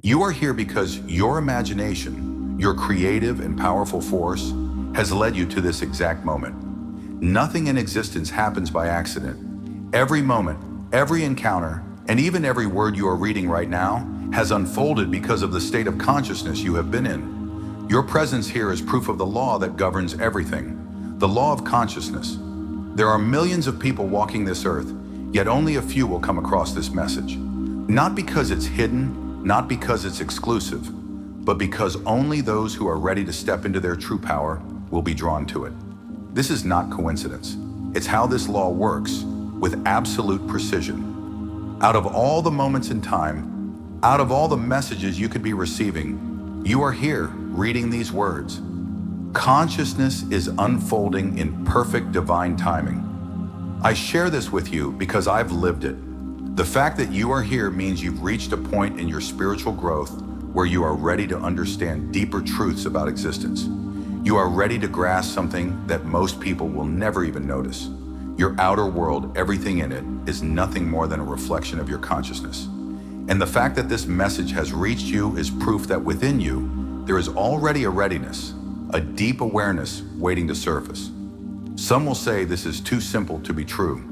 You are here because your imagination, your creative and powerful force, has led you to this exact moment. Nothing in existence happens by accident. Every moment, every encounter, and even every word you are reading right now has unfolded because of the state of consciousness you have been in. Your presence here is proof of the law that governs everything, the law of consciousness. There are millions of people walking this earth, yet only a few will come across this message. Not because it's hidden, not because it's exclusive, but because only those who are ready to step into their true power will be drawn to it. This is not coincidence. It's how this law works, with absolute precision. Out of all the moments in time, out of all the messages you could be receiving, you are here reading these words. Consciousness is unfolding in perfect divine timing. I share this with you because I've lived it. The fact that you are here means you've reached a point in your spiritual growth where you are ready to understand deeper truths about existence. You are ready to grasp something that most people will never even notice. Your outer world, everything in it, is nothing more than a reflection of your consciousness. And the fact that this message has reached you is proof that within you, there is already a readiness, a deep awareness waiting to surface. Some will say this is too simple to be true.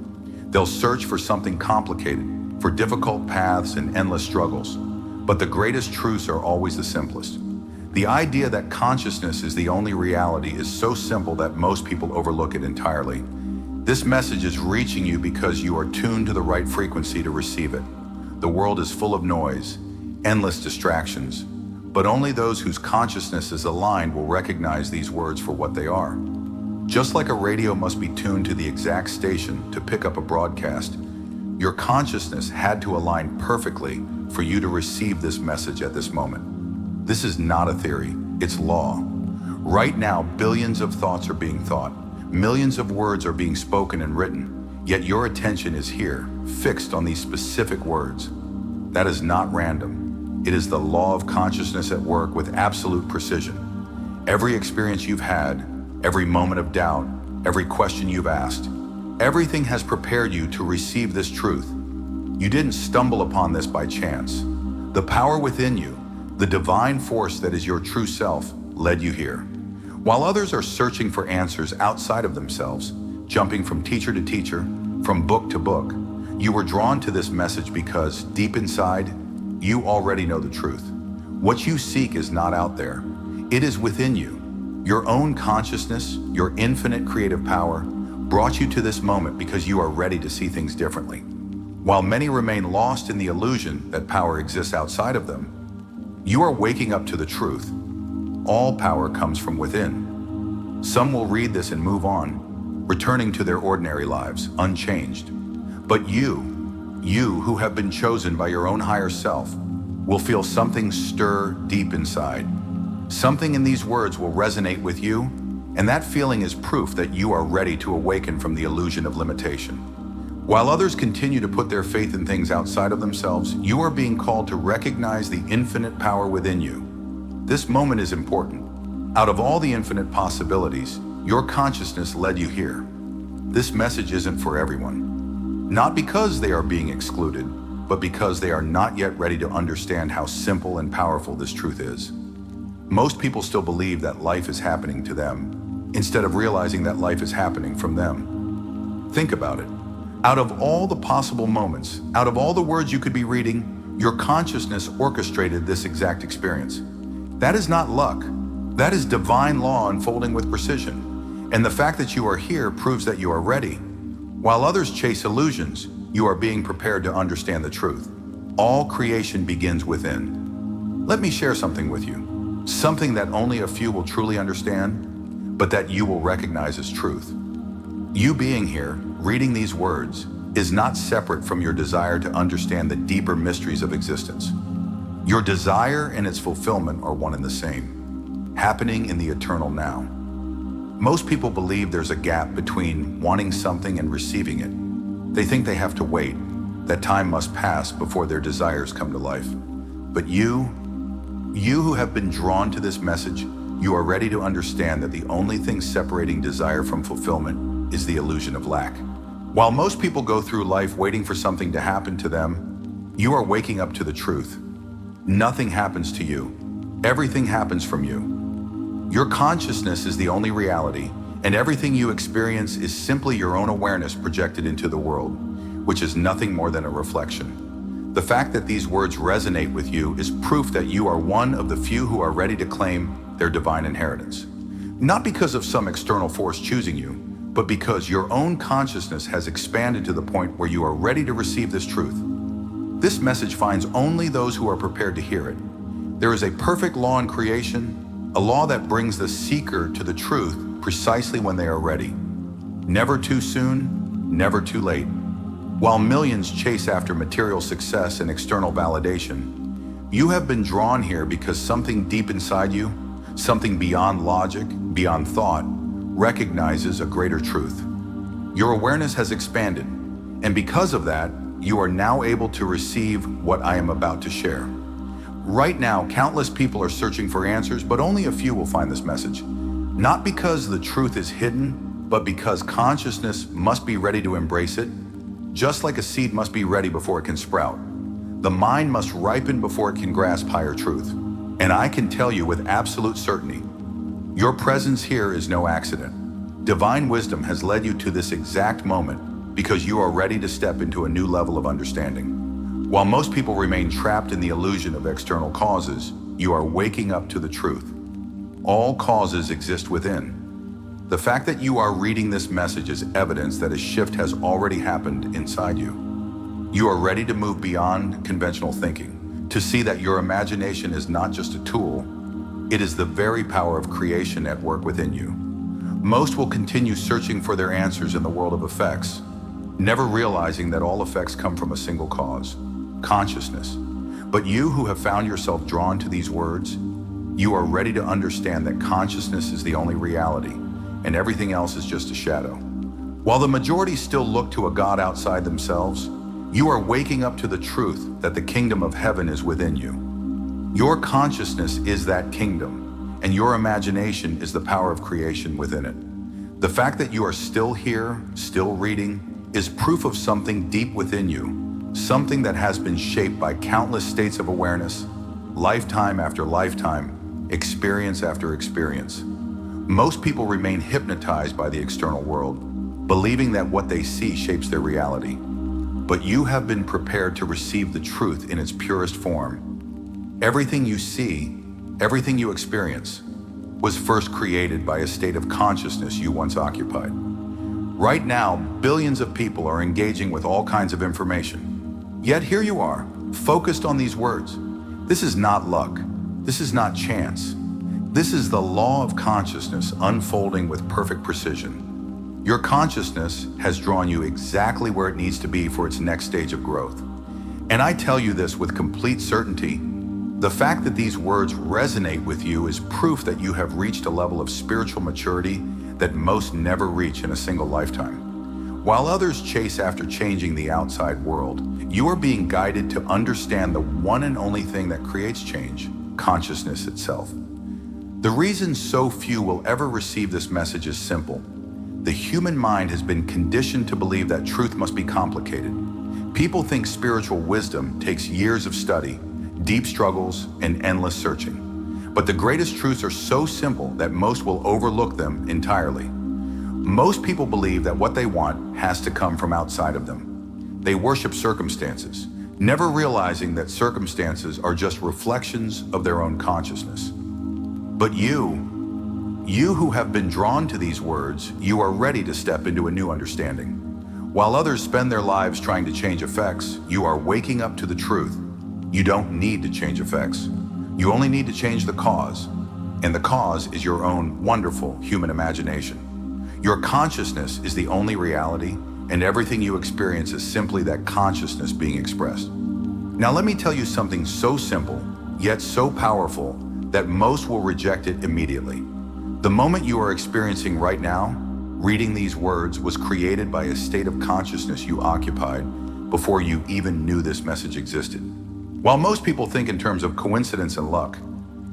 They'll search for something complicated, for difficult paths and endless struggles. But the greatest truths are always the simplest. The idea that consciousness is the only reality is so simple that most people overlook it entirely. This message is reaching you because you are tuned to the right frequency to receive it. The world is full of noise, endless distractions, but only those whose consciousness is aligned will recognize these words for what they are. Just like a radio must be tuned to the exact station to pick up a broadcast, your consciousness had to align perfectly for you to receive this message at this moment. This is not a theory, it's law. Right now, billions of thoughts are being thought, millions of words are being spoken and written, yet your attention is here, fixed on these specific words. That is not random. It is the law of consciousness at work with absolute precision. Every experience you've had, every moment of doubt, every question you've asked, everything has prepared you to receive this truth. You didn't stumble upon this by chance. The power within you, the divine force that is your true self, led you here. While others are searching for answers outside of themselves, jumping from teacher to teacher, from book to book, you were drawn to this message because, deep inside, you already know the truth. What you seek is not out there. It is within you. Your own consciousness, your infinite creative power, brought you to this moment because you are ready to see things differently. While many remain lost in the illusion that power exists outside of them, you are waking up to the truth. All power comes from within. Some will read this and move on, returning to their ordinary lives, unchanged. But you who have been chosen by your own higher self, will feel something stir deep inside. Something in these words will resonate with you, and that feeling is proof that you are ready to awaken from the illusion of limitation. While others continue to put their faith in things outside of themselves, you are being called to recognize the infinite power within you. This moment is important. Out of all the infinite possibilities, your consciousness led you here. This message isn't for everyone. Not because they are being excluded, but because they are not yet ready to understand how simple and powerful this truth is. Most people still believe that life is happening to them, instead of realizing that life is happening from them. Think about it. Out of all the possible moments, out of all the words you could be reading, your consciousness orchestrated this exact experience. That is not luck. That is divine law unfolding with precision. And the fact that you are here proves that you are ready. While others chase illusions, you are being prepared to understand the truth. All creation begins within. Let me share something with you. Something that only a few will truly understand, but that you will recognize as truth. You being here, reading these words, is not separate from your desire to understand the deeper mysteries of existence. Your desire and its fulfillment are one and the same, happening in the eternal now. Most people believe there's a gap between wanting something and receiving it. They think they have to wait, that time must pass before their desires come to life. But you who have been drawn to this message, you are ready to understand that the only thing separating desire from fulfillment is the illusion of lack. While most people go through life waiting for something to happen to them, you are waking up to the truth. Nothing happens to you. Everything happens from you. Your consciousness is the only reality, and everything you experience is simply your own awareness projected into the world, which is nothing more than a reflection. The fact that these words resonate with you is proof that you are one of the few who are ready to claim their divine inheritance. Not because of some external force choosing you, but because your own consciousness has expanded to the point where you are ready to receive this truth. This message finds only those who are prepared to hear it. There is a perfect law in creation, a law that brings the seeker to the truth precisely when they are ready. Never too soon, never too late. While millions chase after material success and external validation, you have been drawn here because something deep inside you, something beyond logic, beyond thought, recognizes a greater truth. Your awareness has expanded, and because of that, you are now able to receive what I am about to share. Right now, countless people are searching for answers, but only a few will find this message. Not because the truth is hidden, but because consciousness must be ready to embrace it, just like a seed must be ready before it can sprout. The mind must ripen before it can grasp higher truth. And I can tell you with absolute certainty, your presence here is no accident. Divine wisdom has led you to this exact moment because you are ready to step into a new level of understanding. While most people remain trapped in the illusion of external causes, you are waking up to the truth. All causes exist within. The fact that you are reading this message is evidence that a shift has already happened inside you. You are ready to move beyond conventional thinking, to see that your imagination is not just a tool, it is the very power of creation at work within you. Most will continue searching for their answers in the world of effects, never realizing that all effects come from a single cause, consciousness. But you who have found yourself drawn to these words, you are ready to understand that consciousness is the only reality, and everything else is just a shadow. While the majority still look to a God outside themselves, you are waking up to the truth that the kingdom of heaven is within you. Your consciousness is that kingdom, and your imagination is the power of creation within it. The fact that you are still here, still reading, is proof of something deep within you, something that has been shaped by countless states of awareness, lifetime after lifetime, experience after experience. Most people remain hypnotized by the external world, believing that what they see shapes their reality. But you have been prepared to receive the truth in its purest form. Everything you see, everything you experience, was first created by a state of consciousness you once occupied. Right now, billions of people are engaging with all kinds of information. Yet here you are, focused on these words. This is not luck. This is not chance. This is the law of consciousness unfolding with perfect precision. Your consciousness has drawn you exactly where it needs to be for its next stage of growth. And I tell you this with complete certainty. The fact that these words resonate with you is proof that you have reached a level of spiritual maturity that most never reach in a single lifetime. While others chase after changing the outside world, you are being guided to understand the one and only thing that creates change, consciousness itself. The reason so few will ever receive this message is simple. The human mind has been conditioned to believe that truth must be complicated. People think spiritual wisdom takes years of study, deep struggles, and endless searching. But the greatest truths are so simple that most will overlook them entirely. Most people believe that what they want has to come from outside of them. They worship circumstances, never realizing that circumstances are just reflections of their own consciousness. But you who have been drawn to these words, you are ready to step into a new understanding. While others spend their lives trying to change effects, you are waking up to the truth. You don't need to change effects. You only need to change the cause, and the cause is your own wonderful human imagination. Your consciousness is the only reality, and everything you experience is simply that consciousness being expressed. Now let me tell you something so simple, yet so powerful, that most will reject it immediately. The moment you are experiencing right now, reading these words, was created by a state of consciousness you occupied before you even knew this message existed. While most people think in terms of coincidence and luck,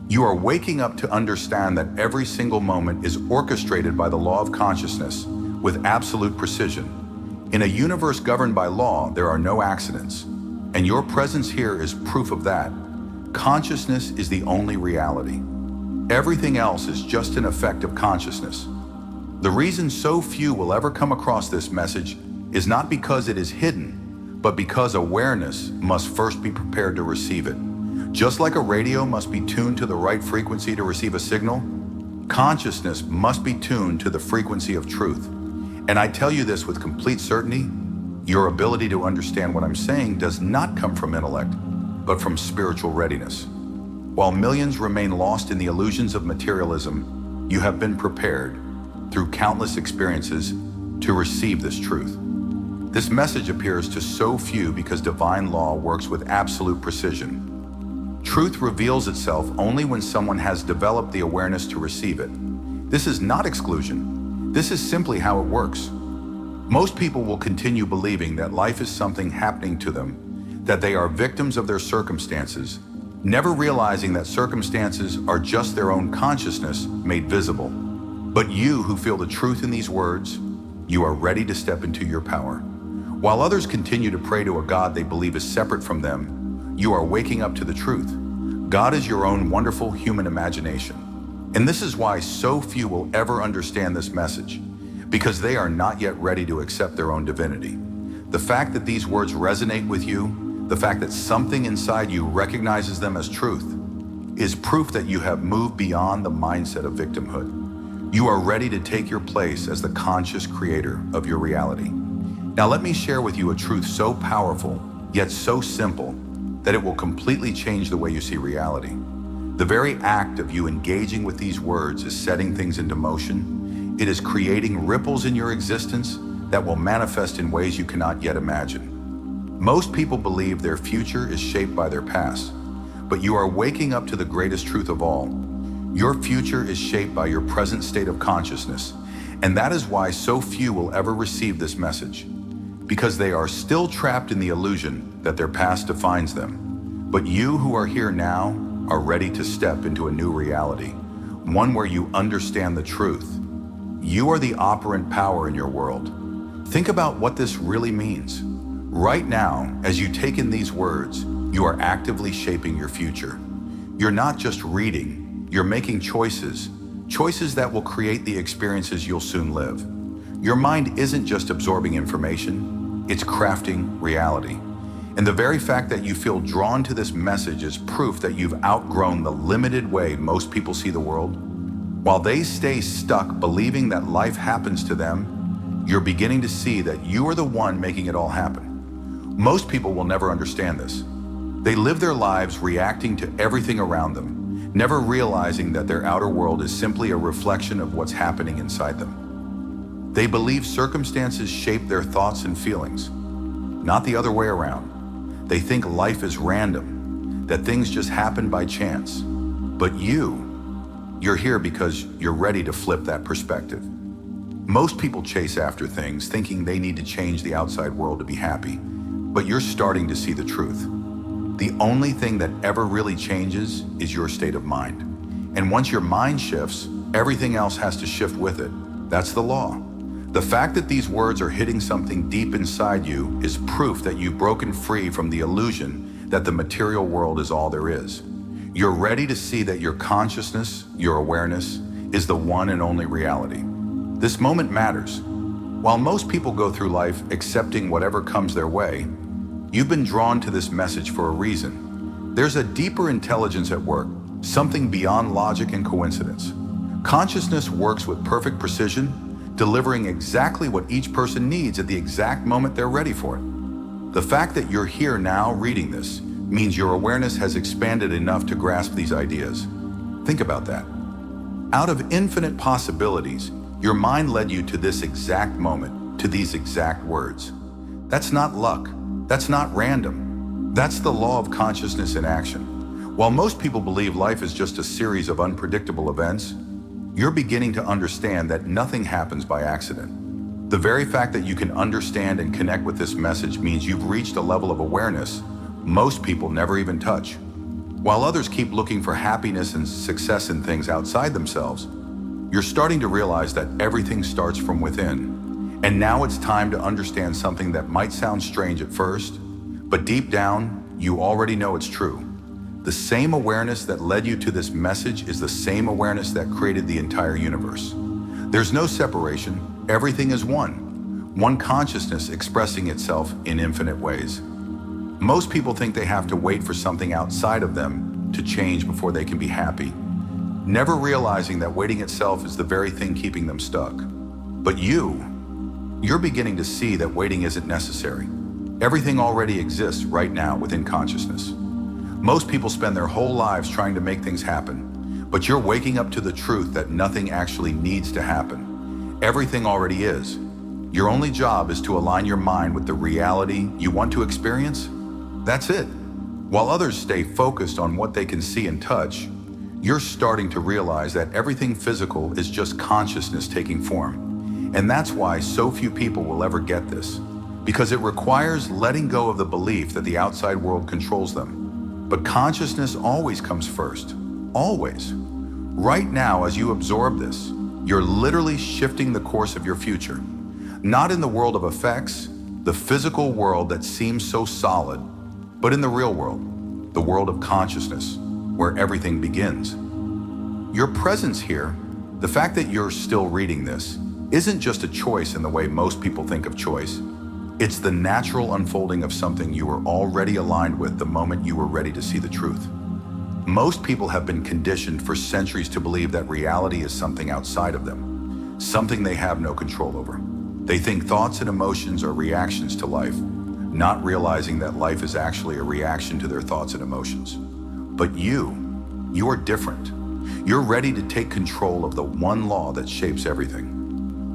you are waking up to understand that every single moment is orchestrated by the law of consciousness with absolute precision. In a universe governed by law, there are no accidents, and your presence here is proof of that. Consciousness is the only reality. Everything else is just an effect of consciousness. The reason so few will ever come across this message is not because it is hidden, but because awareness must first be prepared to receive it. Just like a radio must be tuned to the right frequency to receive a signal, consciousness must be tuned to the frequency of truth. And I tell you this with complete certainty, your ability to understand what I'm saying does not come from intellect, but from spiritual readiness. While millions remain lost in the illusions of materialism, you have been prepared, through countless experiences, to receive this truth. This message appears to so few because divine law works with absolute precision. Truth reveals itself only when someone has developed the awareness to receive it. This is not exclusion. This is simply how it works. Most people will continue believing that life is something happening to them, that they are victims of their circumstances, never realizing that circumstances are just their own consciousness made visible. But you who feel the truth in these words, you are ready to step into your power. While others continue to pray to a God they believe is separate from them, you are waking up to the truth. God is your own wonderful human imagination. And this is why so few will ever understand this message, because they are not yet ready to accept their own divinity. The fact that these words resonate with you, the fact that something inside you recognizes them as truth, is proof that you have moved beyond the mindset of victimhood. You are ready to take your place as the conscious creator of your reality. Now let me share with you a truth so powerful, yet so simple, that it will completely change the way you see reality. The very act of you engaging with these words is setting things into motion. It is creating ripples in your existence that will manifest in ways you cannot yet imagine. Most people believe their future is shaped by their past, but you are waking up to the greatest truth of all. Your future is shaped by your present state of consciousness, and that is why so few will ever receive this message, because they are still trapped in the illusion that their past defines them. But you who are here now are ready to step into a new reality, one where you understand the truth. You are the operant power in your world. Think about what this really means. Right now, as you take in these words, you are actively shaping your future. You're not just reading, you're making choices that will create the experiences you'll soon live. Your mind isn't just absorbing information, it's crafting reality. And the very fact that you feel drawn to this message is proof that you've outgrown the limited way most people see the world. While they stay stuck believing that life happens to them, you're beginning to see that you are the one making it all happen. Most people will never understand this. They live their lives reacting to everything around them, never realizing that their outer world is simply a reflection of what's happening inside them. They believe circumstances shape their thoughts and feelings, not the other way around. They think life is random, that things just happen by chance. But you're here because you're ready to flip that perspective. Most people chase after things thinking they need to change the outside world to be happy, but you're starting to see the truth. The only thing that ever really changes is your state of mind. And once your mind shifts, everything else has to shift with it. That's the law. The fact that these words are hitting something deep inside you is proof that you've broken free from the illusion that the material world is all there is. You're ready to see that your consciousness, your awareness, is the one and only reality. This moment matters. While most people go through life accepting whatever comes their way, you've been drawn to this message for a reason. There's a deeper intelligence at work, something beyond logic and coincidence. Consciousness works with perfect precision, delivering exactly what each person needs at the exact moment they're ready for it. The fact that you're here now reading this means your awareness has expanded enough to grasp these ideas. Think about that. Out of infinite possibilities, your mind led you to this exact moment, to these exact words. That's not luck. That's not random. That's the law of consciousness in action. While most people believe life is just a series of unpredictable events, you're beginning to understand that nothing happens by accident. The very fact that you can understand and connect with this message means you've reached a level of awareness most people never even touch. While others keep looking for happiness and success in things outside themselves, you're starting to realize that everything starts from within. And now it's time to understand something that might sound strange at first, but deep down, you already know it's true. The same awareness that led you to this message is the same awareness that created the entire universe. There's no separation. Everything is one consciousness expressing itself in infinite ways. Most people think they have to wait for something outside of them to change before they can be happy, never realizing that waiting itself is the very thing keeping them stuck. But you're beginning to see that waiting isn't necessary. Everything already exists right now within consciousness. Most people spend their whole lives trying to make things happen, but you're waking up to the truth that nothing actually needs to happen. Everything already is. Your only job is to align your mind with the reality you want to experience. That's it. While others stay focused on what they can see and touch, you're starting to realize that everything physical is just consciousness taking form. And that's why so few people will ever get this, because it requires letting go of the belief that the outside world controls them. But consciousness always comes first, always. Right now, as you absorb this, you're literally shifting the course of your future. Not in the world of effects, the physical world that seems so solid, but in the real world, the world of consciousness, where everything begins. Your presence here, the fact that you're still reading this, isn't just a choice in the way most people think of choice. It's the natural unfolding of something you were already aligned with the moment you were ready to see the truth. Most people have been conditioned for centuries to believe that reality is something outside of them, something they have no control over. They think thoughts and emotions are reactions to life, not realizing that life is actually a reaction to their thoughts and emotions. But you are different. You're ready to take control of the one law that shapes everything.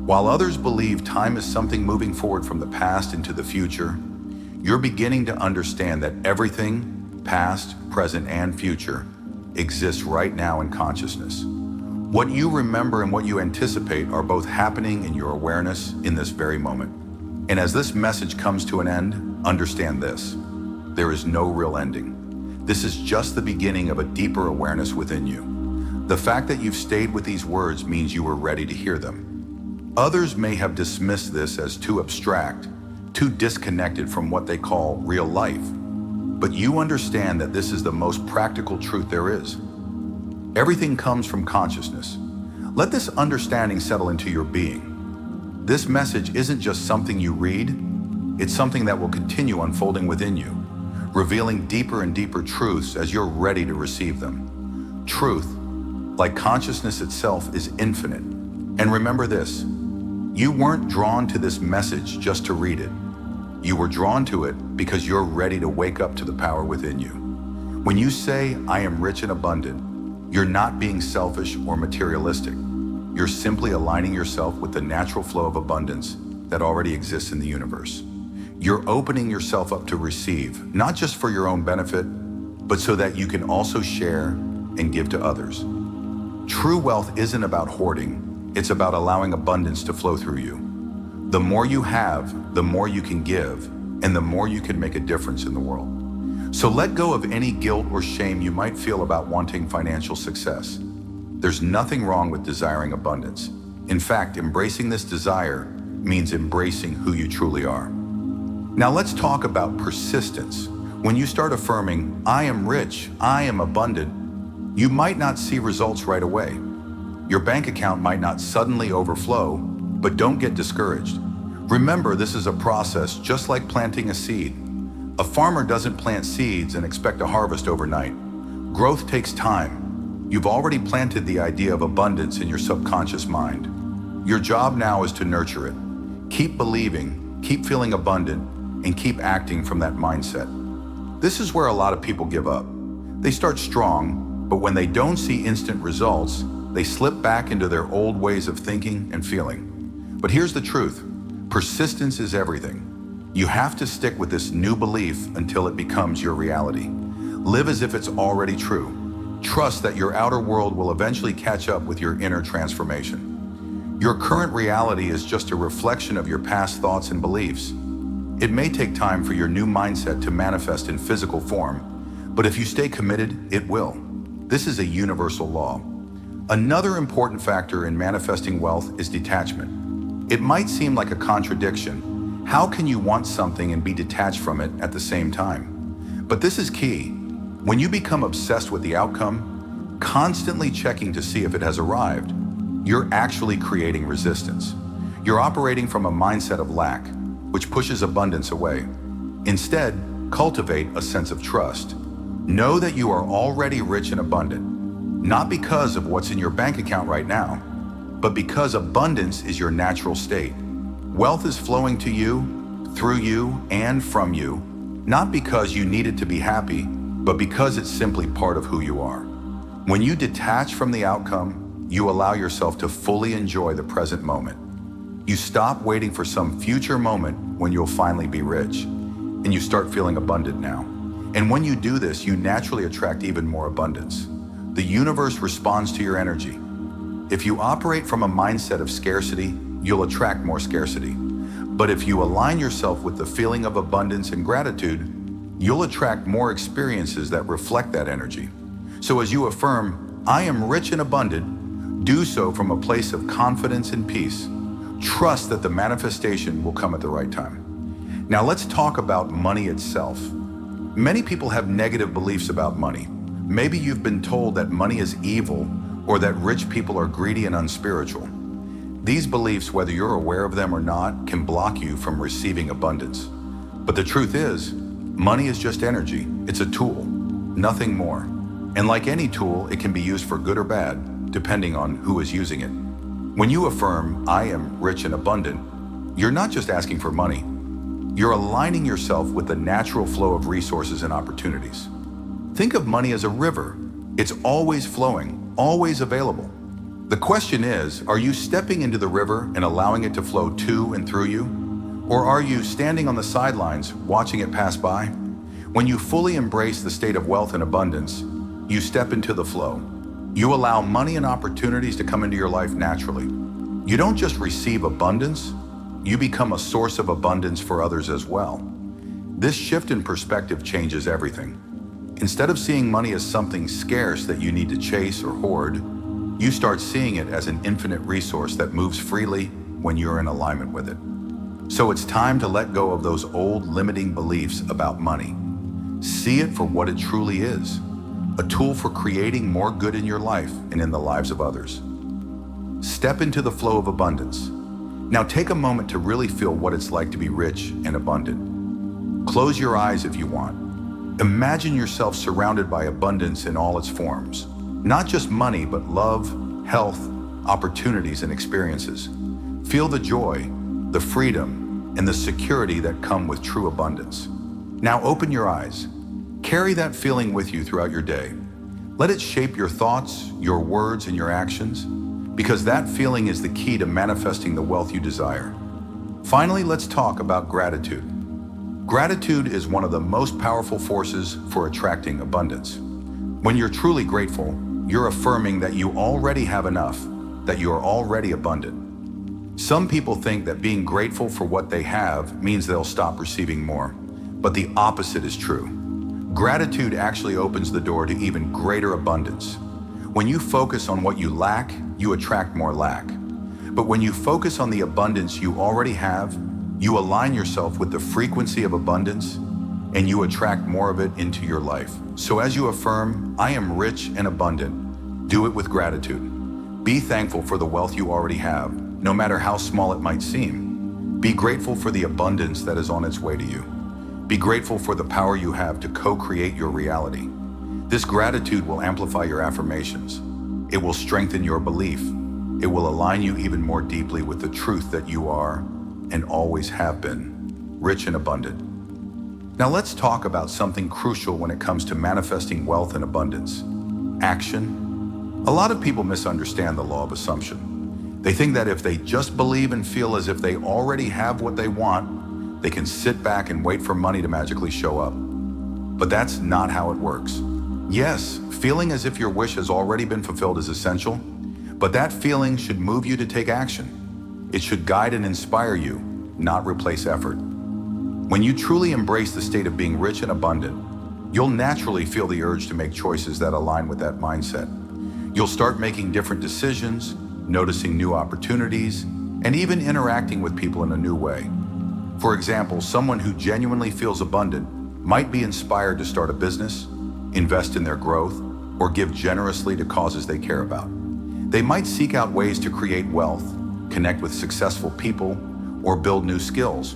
While others believe time is something moving forward from the past into the future, you're beginning to understand that everything, past, present, and future, exists right now in consciousness. What you remember and what you anticipate are both happening in your awareness in this very moment. And as this message comes to an end, understand this: there is no real ending. This is just the beginning of a deeper awareness within you. The fact that you've stayed with these words means you were ready to hear them. Others may have dismissed this as too abstract, too disconnected from what they call real life. But you understand that this is the most practical truth there is. Everything comes from consciousness. Let this understanding settle into your being. This message isn't just something you read, it's something that will continue unfolding within you, revealing deeper and deeper truths as you're ready to receive them. Truth, like consciousness itself, is infinite. And remember this: you weren't drawn to this message just to read it. You were drawn to it because you're ready to wake up to the power within you. When you say, "I am rich and abundant," you're not being selfish or materialistic. You're simply aligning yourself with the natural flow of abundance that already exists in the universe. You're opening yourself up to receive, not just for your own benefit, but so that you can also share and give to others. True wealth isn't about hoarding, it's about allowing abundance to flow through you. The more you have, the more you can give, and the more you can make a difference in the world. So let go of any guilt or shame you might feel about wanting financial success. There's nothing wrong with desiring abundance. In fact, embracing this desire means embracing who you truly are. Now let's talk about persistence. When you start affirming, "I am rich, I am abundant," you might not see results right away. Your bank account might not suddenly overflow, but don't get discouraged. Remember, this is a process just like planting a seed. A farmer doesn't plant seeds and expect a harvest overnight. Growth takes time. You've already planted the idea of abundance in your subconscious mind. Your job now is to nurture it. Keep believing, keep feeling abundant, and keep acting from that mindset. This is where a lot of people give up. They start strong, but when they don't see instant results, they slip back into their old ways of thinking and feeling. But here's the truth: persistence is everything. You have to stick with this new belief until it becomes your reality. Live as if it's already true. Trust that your outer world will eventually catch up with your inner transformation. Your current reality is just a reflection of your past thoughts and beliefs. It may take time for your new mindset to manifest in physical form, but if you stay committed, it will. This is a universal law. Another important factor in manifesting wealth is detachment. It might seem like a contradiction. How can you want something and be detached from it at the same time? But this is key. When you become obsessed with the outcome, constantly checking to see if it has arrived, you're actually creating resistance. You're operating from a mindset of lack, which pushes abundance away. Instead, cultivate a sense of trust. Know that you are already rich and abundant, not because of what's in your bank account right now, but because abundance is your natural state. Wealth is flowing to you, through you, and from you, not because you need it to be happy, but because it's simply part of who you are. When you detach from the outcome, you allow yourself to fully enjoy the present moment. You stop waiting for some future moment when you'll finally be rich, and you start feeling abundant now. And when you do this, you naturally attract even more abundance. The universe responds to your energy. If you operate from a mindset of scarcity, you'll attract more scarcity. But if you align yourself with the feeling of abundance and gratitude, you'll attract more experiences that reflect that energy. So as you affirm, "I am rich and abundant," do so from a place of confidence and peace. Trust that the manifestation will come at the right time. Now let's talk about money itself. Many people have negative beliefs about money. Maybe you've been told that money is evil or that rich people are greedy and unspiritual. These beliefs, whether you're aware of them or not, can block you from receiving abundance. But the truth is, money is just energy. It's a tool, nothing more. And like any tool, it can be used for good or bad, depending on who is using it. When you affirm, "I am rich and abundant," you're not just asking for money. You're aligning yourself with the natural flow of resources and opportunities. Think of money as a river. It's always flowing, always available. The question is, are you stepping into the river and allowing it to flow to and through you? Or are you standing on the sidelines, watching it pass by? When you fully embrace the state of wealth and abundance, you step into the flow. You allow money and opportunities to come into your life naturally. You don't just receive abundance, you become a source of abundance for others as well. This shift in perspective changes everything. Instead of seeing money as something scarce that you need to chase or hoard, you start seeing it as an infinite resource that moves freely when you're in alignment with it. So it's time to let go of those old limiting beliefs about money. See it for what it truly is, a tool for creating more good in your life and in the lives of others. Step into the flow of abundance. Now take a moment to really feel what it's like to be rich and abundant. Close your eyes if you want. Imagine yourself surrounded by abundance in all its forms. Not just money, but love, health, opportunities, and experiences. Feel the joy, the freedom, and the security that come with true abundance. Now open your eyes. Carry that feeling with you throughout your day. Let it shape your thoughts, your words, and your actions, because that feeling is the key to manifesting the wealth you desire. Finally, let's talk about gratitude. Gratitude is one of the most powerful forces for attracting abundance. When you're truly grateful, you're affirming that you already have enough, that you are already abundant. Some people think that being grateful for what they have means they'll stop receiving more, but the opposite is true. Gratitude actually opens the door to even greater abundance. When you focus on what you lack, you attract more lack. But when you focus on the abundance you already have, you align yourself with the frequency of abundance and you attract more of it into your life. So as you affirm, "I am rich and abundant," do it with gratitude. Be thankful for the wealth you already have, no matter how small it might seem. Be grateful for the abundance that is on its way to you. Be grateful for the power you have to co-create your reality. This gratitude will amplify your affirmations. It will strengthen your belief. It will align you even more deeply with the truth that you are, and always have been, rich and abundant. Now let's talk about something crucial when it comes to manifesting wealth and abundance: action. A lot of people misunderstand the law of assumption. They think that if they just believe and feel as if they already have what they want, they can sit back and wait for money to magically show up. But that's not how it works. Yes, feeling as if your wish has already been fulfilled is essential, but that feeling should move you to take action. It should guide and inspire you, not replace effort. When you truly embrace the state of being rich and abundant, you'll naturally feel the urge to make choices that align with that mindset. You'll start making different decisions, noticing new opportunities, and even interacting with people in a new way. For example, someone who genuinely feels abundant might be inspired to start a business, invest in their growth, or give generously to causes they care about. They might seek out ways to create wealth, connect with successful people, or build new skills.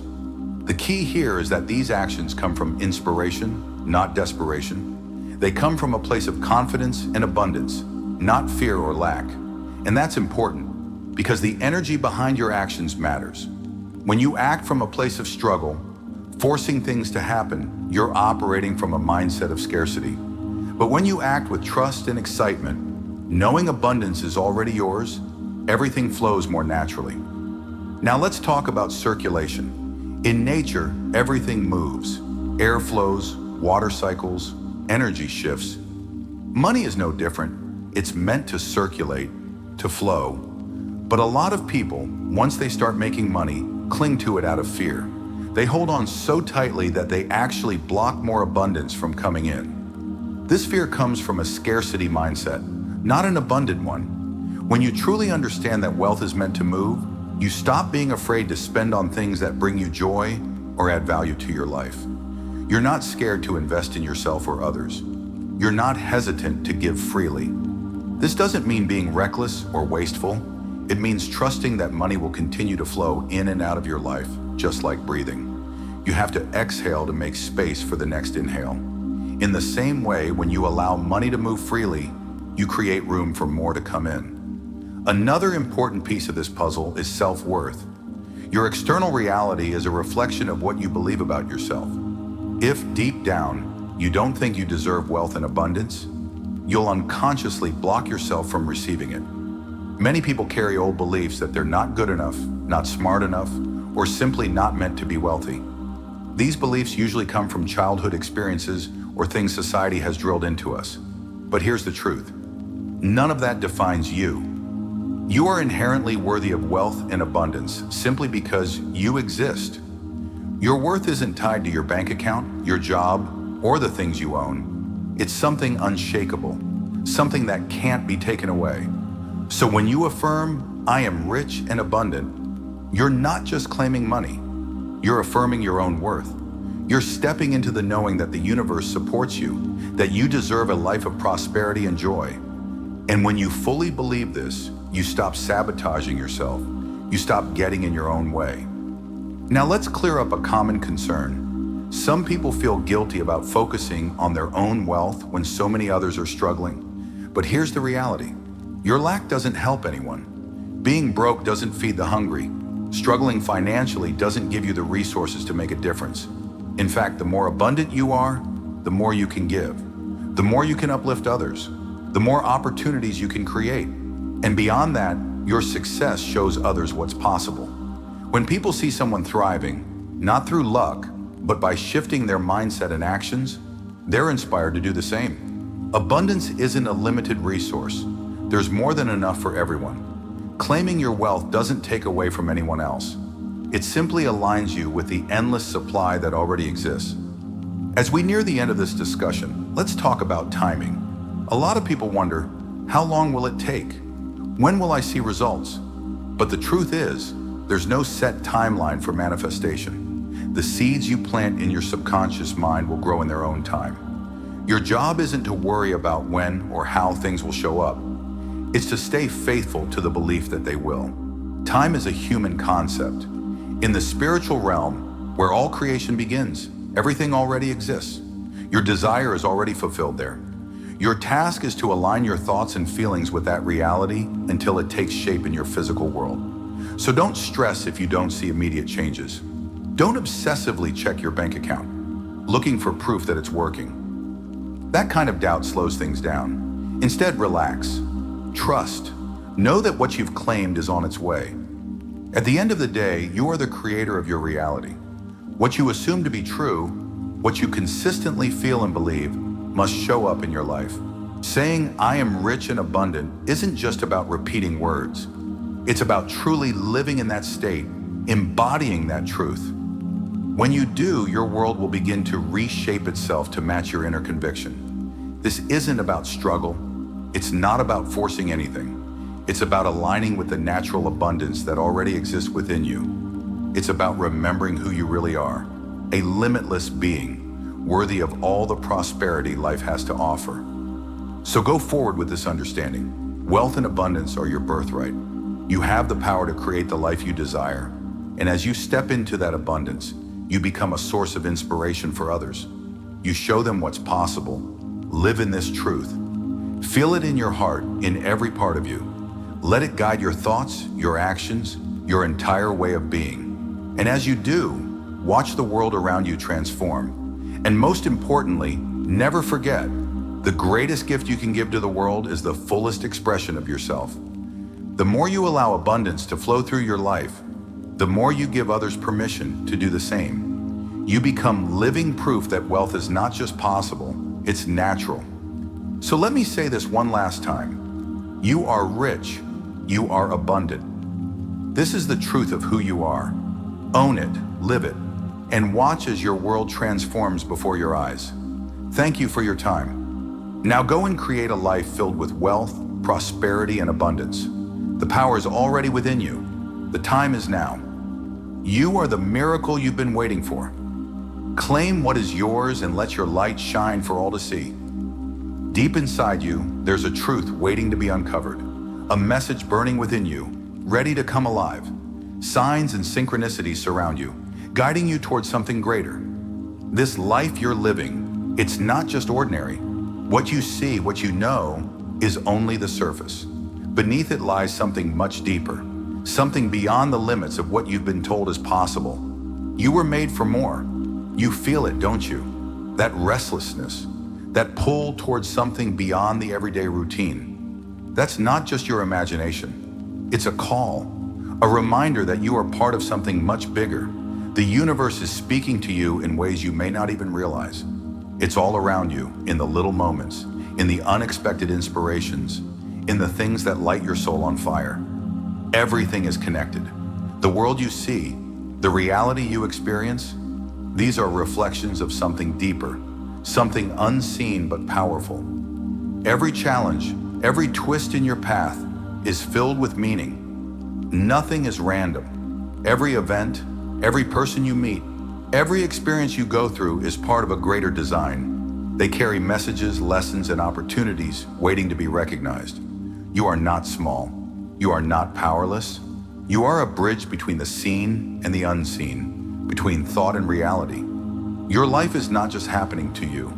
The key here is that these actions come from inspiration, not desperation. They come from a place of confidence and abundance, not fear or lack. And that's important, because the energy behind your actions matters. When you act from a place of struggle, forcing things to happen, you're operating from a mindset of scarcity. But when you act with trust and excitement, knowing abundance is already yours, everything flows more naturally. Now let's talk about circulation. In nature, everything moves. Air flows, water cycles, energy shifts. Money is no different. It's meant to circulate, to flow. But a lot of people, once they start making money, cling to it out of fear. They hold on so tightly that they actually block more abundance from coming in. This fear comes from a scarcity mindset, not an abundant one. When you truly understand that wealth is meant to move, you stop being afraid to spend on things that bring you joy or add value to your life. You're not scared to invest in yourself or others. You're not hesitant to give freely. This doesn't mean being reckless or wasteful. It means trusting that money will continue to flow in and out of your life, just like breathing. You have to exhale to make space for the next inhale. In the same way, when you allow money to move freely, you create room for more to come in. Another important piece of this puzzle is self-worth. Your external reality is a reflection of what you believe about yourself. If deep down, you don't think you deserve wealth and abundance, you'll unconsciously block yourself from receiving it. Many people carry old beliefs that they're not good enough, not smart enough, or simply not meant to be wealthy. These beliefs usually come from childhood experiences or things society has drilled into us. But here's the truth. None of that defines you. You are inherently worthy of wealth and abundance simply because you exist. Your worth isn't tied to your bank account, your job, or the things you own. It's something unshakable, something that can't be taken away. So when you affirm, "I am rich and abundant," you're not just claiming money. You're affirming your own worth. You're stepping into the knowing that the universe supports you, that you deserve a life of prosperity and joy. And when you fully believe this, you stop sabotaging yourself. You stop getting in your own way. Now let's clear up a common concern. Some people feel guilty about focusing on their own wealth when so many others are struggling. But here's the reality. Your lack doesn't help anyone. Being broke doesn't feed the hungry. Struggling financially doesn't give you the resources to make a difference. In fact, the more abundant you are, the more you can give. The more you can uplift others. The more opportunities you can create. And beyond that, your success shows others what's possible. When people see someone thriving, not through luck, but by shifting their mindset and actions, they're inspired to do the same. Abundance isn't a limited resource. There's more than enough for everyone. Claiming your wealth doesn't take away from anyone else. It simply aligns you with the endless supply that already exists. As we near the end of this discussion, let's talk about timing. A lot of people wonder, how long will it take? When will I see results? But the truth is, there's no set timeline for manifestation. The seeds you plant in your subconscious mind will grow in their own time. Your job isn't to worry about when or how things will show up. It's to stay faithful to the belief that they will. Time is a human concept. In the spiritual realm, where all creation begins, everything already exists. Your desire is already fulfilled there. Your task is to align your thoughts and feelings with that reality until it takes shape in your physical world. So don't stress if you don't see immediate changes. Don't obsessively check your bank account, looking for proof that it's working. That kind of doubt slows things down. Instead, relax. Trust. Know that what you've claimed is on its way. At the end of the day, you are the creator of your reality. What you assume to be true, what you consistently feel and believe, must show up in your life. Saying, "I am rich and abundant," isn't just about repeating words. It's about truly living in that state, embodying that truth. When you do, your world will begin to reshape itself to match your inner conviction. This isn't about struggle. It's not about forcing anything. It's about aligning with the natural abundance that already exists within you. It's about remembering who you really are, a limitless being, worthy of all the prosperity life has to offer. So go forward with this understanding. Wealth and abundance are your birthright. You have the power to create the life you desire. And as you step into that abundance, you become a source of inspiration for others. You show them what's possible. Live in this truth. Feel it in your heart, in every part of you. Let it guide your thoughts, your actions, your entire way of being. And as you do, watch the world around you transform. And most importantly, never forget, the greatest gift you can give to the world is the fullest expression of yourself. The more you allow abundance to flow through your life, the more you give others permission to do the same. You become living proof that wealth is not just possible, it's natural. So let me say this one last time. You are rich. You are abundant. This is the truth of who you are. Own it, live it, and watch as your world transforms before your eyes. Thank you for your time. Now go and create a life filled with wealth, prosperity, and abundance. The power is already within you. The time is now. You are the miracle you've been waiting for. Claim what is yours and let your light shine for all to see. Deep inside you, there's a truth waiting to be uncovered, a message burning within you, ready to come alive. Signs and synchronicities surround you, guiding you towards something greater. This life you're living, it's not just ordinary. What you see, what you know, is only the surface. Beneath it lies something much deeper, something beyond the limits of what you've been told is possible. You were made for more. You feel it, don't you? That restlessness, that pull towards something beyond the everyday routine. That's not just your imagination. It's a call, a reminder that you are part of something much bigger. The universe is speaking to you in ways you may not even realize. It's all around you, in the little moments, in the unexpected inspirations, in the things that light your soul on fire. Everything is connected. The world you see, the reality you experience, these are reflections of something deeper, something unseen but powerful. Every challenge, every twist in your path is filled with meaning. Nothing is random. Every event, every person you meet, every experience you go through is part of a greater design. They carry messages, lessons, and opportunities waiting to be recognized. You are not small. You are not powerless. You are a bridge between the seen and the unseen, between thought and reality. Your life is not just happening to you.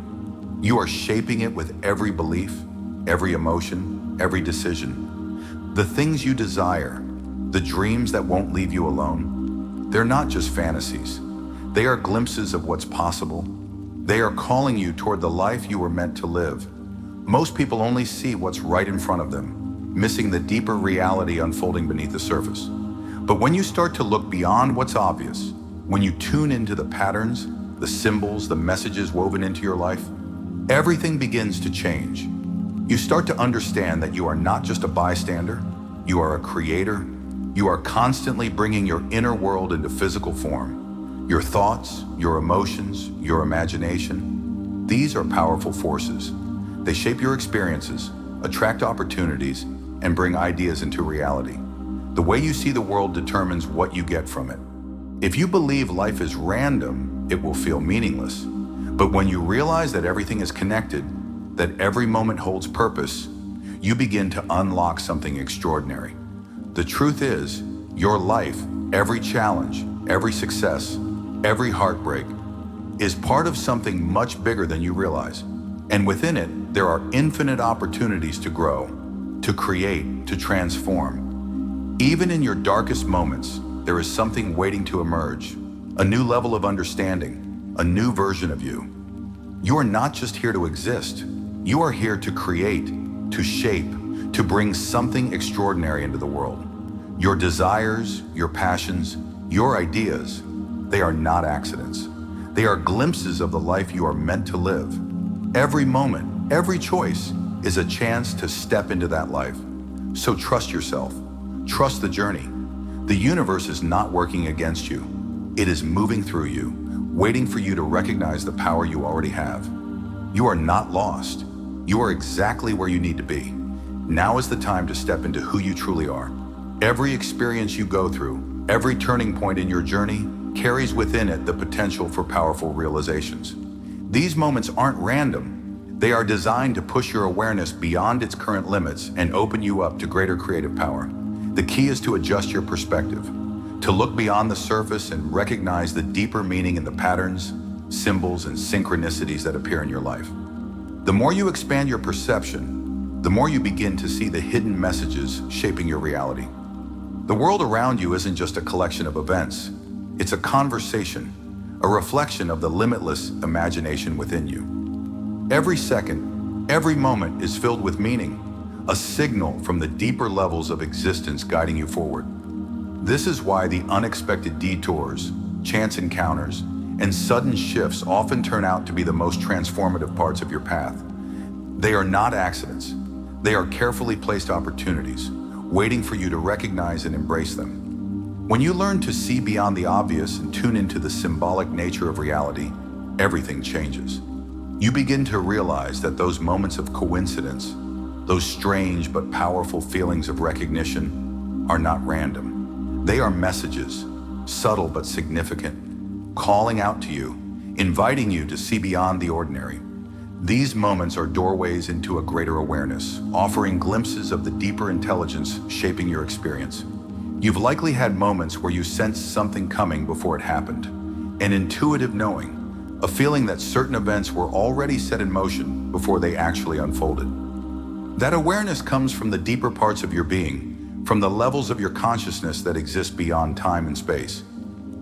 You are shaping it with every belief, every emotion, every decision. The things you desire, the dreams that won't leave you alone, they're not just fantasies. They are glimpses of what's possible. They are calling you toward the life you were meant to live. Most people only see what's right in front of them, missing the deeper reality unfolding beneath the surface. But when you start to look beyond what's obvious, when you tune into the patterns, the symbols, the messages woven into your life, everything begins to change. You start to understand that you are not just a bystander, you are a creator. You are constantly bringing your inner world into physical form. Your thoughts, your emotions, your imagination, these are powerful forces. They shape your experiences, attract opportunities, and bring ideas into reality. The way you see the world determines what you get from it. If you believe life is random, it will feel meaningless. But when you realize that everything is connected, that every moment holds purpose, you begin to unlock something extraordinary. The truth is, your life, every challenge, every success, every heartbreak, is part of something much bigger than you realize. And within it, there are infinite opportunities to grow, to create, to transform. Even in your darkest moments, there is something waiting to emerge, a new level of understanding, a new version of you. You are not just here to exist. You are here to create, to shape, to bring something extraordinary into the world. Your desires, your passions, your ideas, they are not accidents. They are glimpses of the life you are meant to live. Every moment, every choice is a chance to step into that life. So trust yourself. Trust the journey. The universe is not working against you. It is moving through you, waiting for you to recognize the power you already have. You are not lost. You are exactly where you need to be. Now is the time to step into who you truly are. Every experience you go through, every turning point in your journey carries within it the potential for powerful realizations. These moments aren't random. They are designed to push your awareness beyond its current limits and open you up to greater creative power. The key is to adjust your perspective, to look beyond the surface and recognize the deeper meaning in the patterns, symbols, and synchronicities that appear in your life. The more you expand your perception, the more you begin to see the hidden messages shaping your reality. The world around you isn't just a collection of events. It's a conversation, a reflection of the limitless imagination within you. Every second, every moment is filled with meaning, a signal from the deeper levels of existence guiding you forward. This is why the unexpected detours, chance encounters, and sudden shifts often turn out to be the most transformative parts of your path. They are not accidents. They are carefully placed opportunities, waiting for you to recognize and embrace them. When you learn to see beyond the obvious and tune into the symbolic nature of reality, everything changes. You begin to realize that those moments of coincidence, those strange but powerful feelings of recognition, are not random. They are messages, subtle but significant, calling out to you, inviting you to see beyond the ordinary. These moments are doorways into a greater awareness, offering glimpses of the deeper intelligence shaping your experience. You've likely had moments where you sensed something coming before it happened, an intuitive knowing, a feeling that certain events were already set in motion before they actually unfolded. That awareness comes from the deeper parts of your being, from the levels of your consciousness that exist beyond time and space.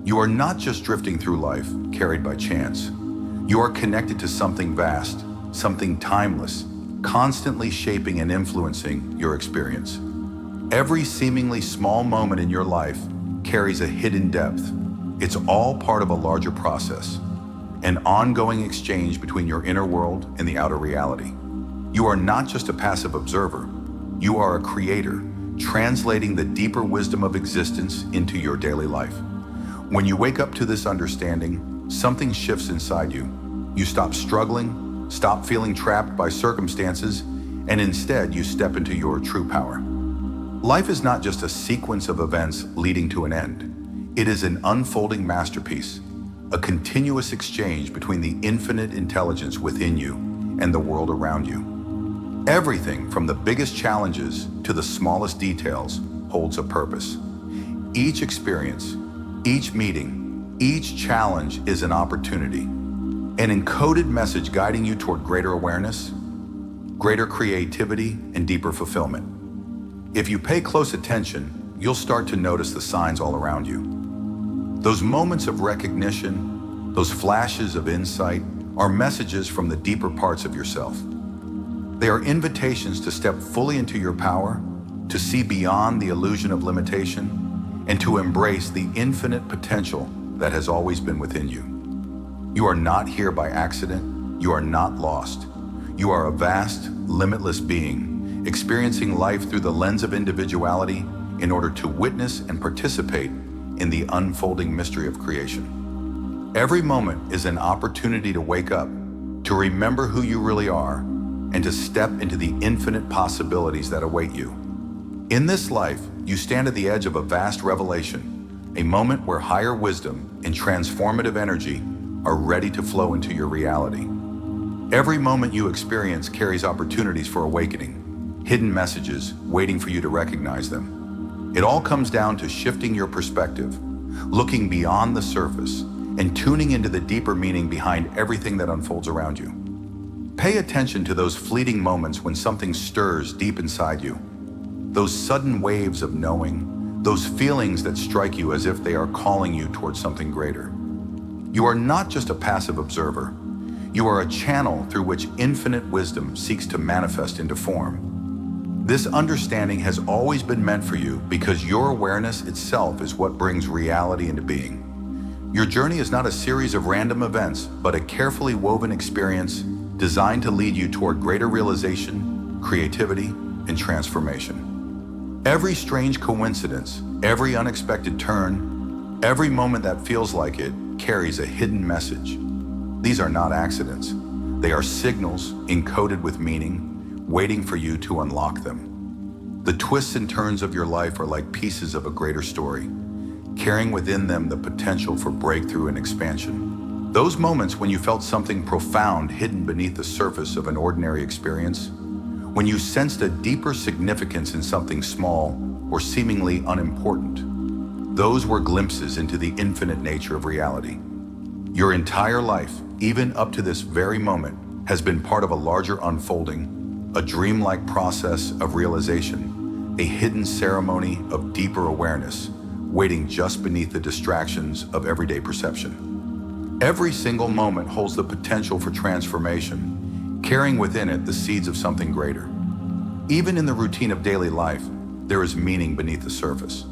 You are not just drifting through life, carried by chance. You are connected to something vast, something timeless, constantly shaping and influencing your experience. Every seemingly small moment in your life carries a hidden depth. It's all part of a larger process, an ongoing exchange between your inner world and the outer reality. You are not just a passive observer. You are a creator, translating the deeper wisdom of existence into your daily life. When you wake up to this understanding, something shifts inside you. You stop struggling, stop feeling trapped by circumstances, and instead you step into your true power. Life is not just a sequence of events leading to an end. It is an unfolding masterpiece, a continuous exchange between the infinite intelligence within you and the world around you. Everything from the biggest challenges to the smallest details holds a purpose. Each experience, each meeting, each challenge is an opportunity, an encoded message guiding you toward greater awareness, greater creativity, and deeper fulfillment. If you pay close attention, you'll start to notice the signs all around you. Those moments of recognition, those flashes of insight, are messages from the deeper parts of yourself. They are invitations to step fully into your power, to see beyond the illusion of limitation, and to embrace the infinite potential that has always been within you. You are not here by accident. You are not lost. You are a vast, limitless being, experiencing life through the lens of individuality in order to witness and participate in the unfolding mystery of creation. Every moment is an opportunity to wake up, to remember who you really are, and to step into the infinite possibilities that await you. In this life, you stand at the edge of a vast revelation, a moment where higher wisdom and transformative energy are ready to flow into your reality. Every moment you experience carries opportunities for awakening, hidden messages waiting for you to recognize them. It all comes down to shifting your perspective, looking beyond the surface, and tuning into the deeper meaning behind everything that unfolds around you. Pay attention to those fleeting moments when something stirs deep inside you. Those sudden waves of knowing, those feelings that strike you as if they are calling you towards something greater. You are not just a passive observer. You are a channel through which infinite wisdom seeks to manifest into form. This understanding has always been meant for you because your awareness itself is what brings reality into being. Your journey is not a series of random events, but a carefully woven experience designed to lead you toward greater realization, creativity, and transformation. Every strange coincidence, every unexpected turn, every moment that feels like it carries a hidden message. These are not accidents. They are signals encoded with meaning, waiting for you to unlock them. The twists and turns of your life are like pieces of a greater story, carrying within them the potential for breakthrough and expansion. Those moments when you felt something profound hidden beneath the surface of an ordinary experience, when you sensed a deeper significance in something small or seemingly unimportant, those were glimpses into the infinite nature of reality. Your entire life, even up to this very moment, has been part of a larger unfolding, a dreamlike process of realization, a hidden ceremony of deeper awareness, waiting just beneath the distractions of everyday perception. Every single moment holds the potential for transformation, carrying within it the seeds of something greater. Even in the routine of daily life, there is meaning beneath the surface.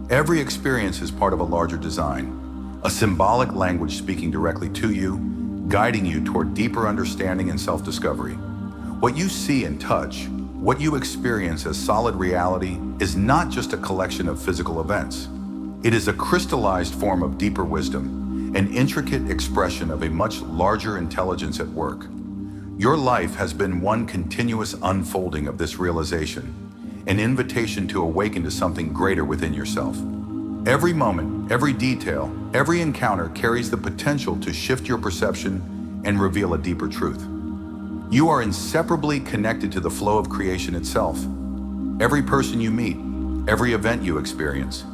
Every experience is part of a larger design, a symbolic language speaking directly to you, guiding you toward deeper understanding and self-discovery. What you see and touch, what you experience as solid reality, is not just a collection of physical events. It is a crystallized form of deeper wisdom, an intricate expression of a much larger intelligence at work. Your life has been one continuous unfolding of this realization, an invitation to awaken to something greater within yourself. Every moment, every detail, every encounter carries the potential to shift your perception and reveal a deeper truth. You are inseparably connected to the flow of creation itself. Every person you meet, every event you experience,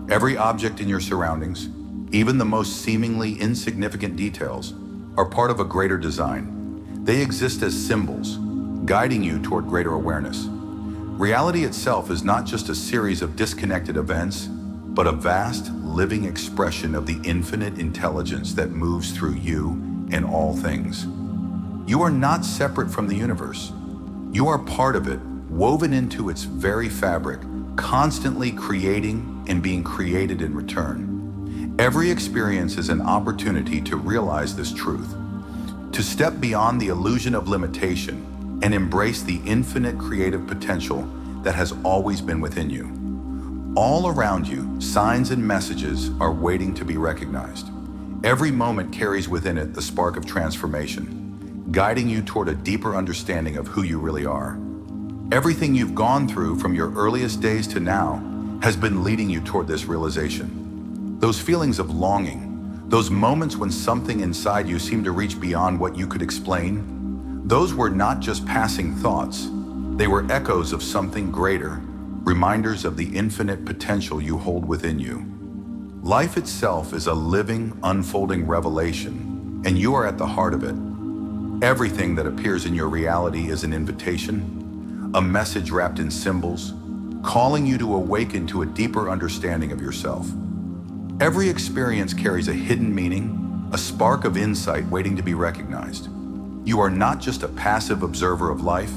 every object in your surroundings, even the most seemingly insignificant details, are part of a greater design. They exist as symbols, guiding you toward greater awareness. Reality itself is not just a series of disconnected events, but a vast, living expression of the infinite intelligence that moves through you and all things. You are not separate from the universe. You are part of it, woven into its very fabric, constantly creating and being created in return. Every experience is an opportunity to realize this truth, to step beyond the illusion of limitation and embrace the infinite creative potential that has always been within you. All around you, signs and messages are waiting to be recognized. Every moment carries within it the spark of transformation, guiding you toward a deeper understanding of who you really are. Everything you've gone through from your earliest days to now has been leading you toward this realization. Those feelings of longing, those moments when something inside you seemed to reach beyond what you could explain, those were not just passing thoughts. They were echoes of something greater, reminders of the infinite potential you hold within you. Life itself is a living, unfolding revelation, and you are at the heart of it. Everything that appears in your reality is an invitation, a message wrapped in symbols, calling you to awaken to a deeper understanding of yourself. Every experience carries a hidden meaning, a spark of insight waiting to be recognized. You are not just a passive observer of life,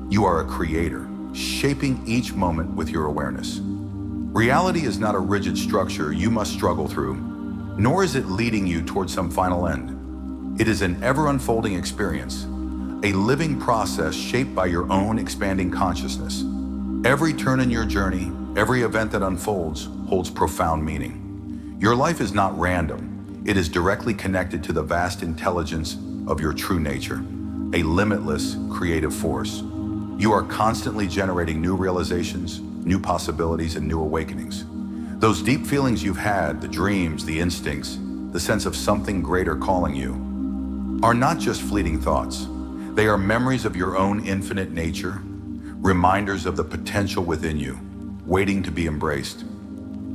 you are a creator, shaping each moment with your awareness. Reality is not a rigid structure you must struggle through, nor is it leading you towards some final end. It is an ever-unfolding experience, a living process shaped by your own expanding consciousness. Every turn in your journey, every event that unfolds, holds profound meaning. Your life is not random. It is directly connected to the vast intelligence of your true nature, a limitless creative force. You are constantly generating new realizations, new possibilities, and new awakenings. Those deep feelings you've had, the dreams, the instincts, the sense of something greater calling you, are not just fleeting thoughts. They are memories of your own infinite nature, reminders of the potential within you, waiting to be embraced.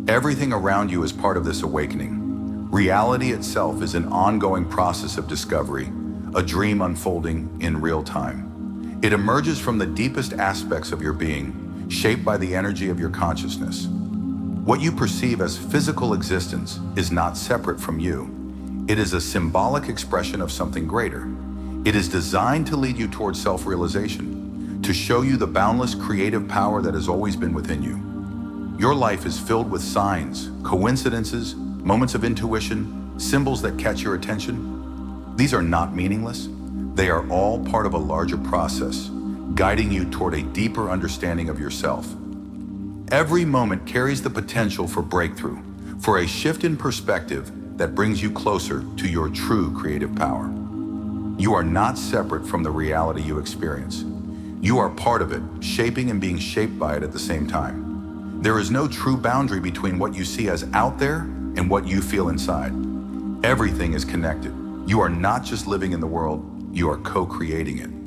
Everything around you is part of this awakening. Reality itself is an ongoing process of discovery, a dream unfolding in real time. It emerges from the deepest aspects of your being, shaped by the energy of your consciousness. What you perceive as physical existence is not separate from you. It is a symbolic expression of something greater. It is designed to lead you towards self-realization, to show you the boundless creative power that has always been within you. Your life is filled with signs, coincidences, moments of intuition, symbols that catch your attention. These are not meaningless. They are all part of a larger process, guiding you toward a deeper understanding of yourself. Every moment carries the potential for breakthrough, for a shift in perspective that brings you closer to your true creative power. You are not separate from the reality you experience. You are part of it, shaping and being shaped by it at the same time. There is no true boundary between what you see as out there and what you feel inside. Everything is connected, You are not just living in the world, you are co-creating it.